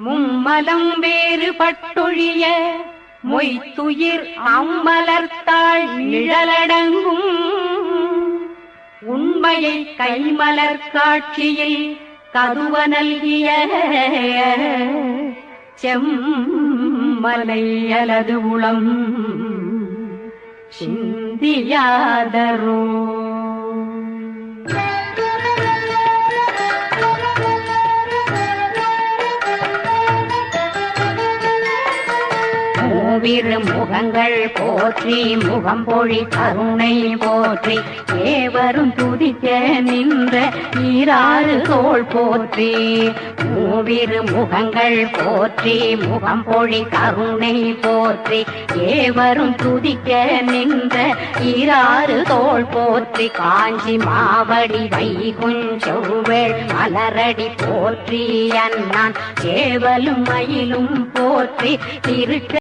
மும்மலம் வேறுபட்டொழிய மொய்த்துயிர் அம்மலர்த்தாள் நிழலடங்கும் உண்மையை கைமலர் காட்சியில் கதுவ நல்கிய செம்மலை அலது உளம் சிந்தியாதரோ. மூவிரு முகங்கள் போற்றி முகம்பொழி கருணை போற்றி ஏவரும் துதிக்க நின்ற ஈராறு தோள் போற்றி. மூவிரு முகங்கள் போற்றி முகம்பொழி கருணை போற்றி ஏவரும் துதிக்க நின்ற ஈராறு தோள் போற்றி. காஞ்சி மாவடி வைகுஞ்செவ்வேள் மலரடி போற்றி அண்ணான் சேவலும் மயிலும் போற்றி திருக்க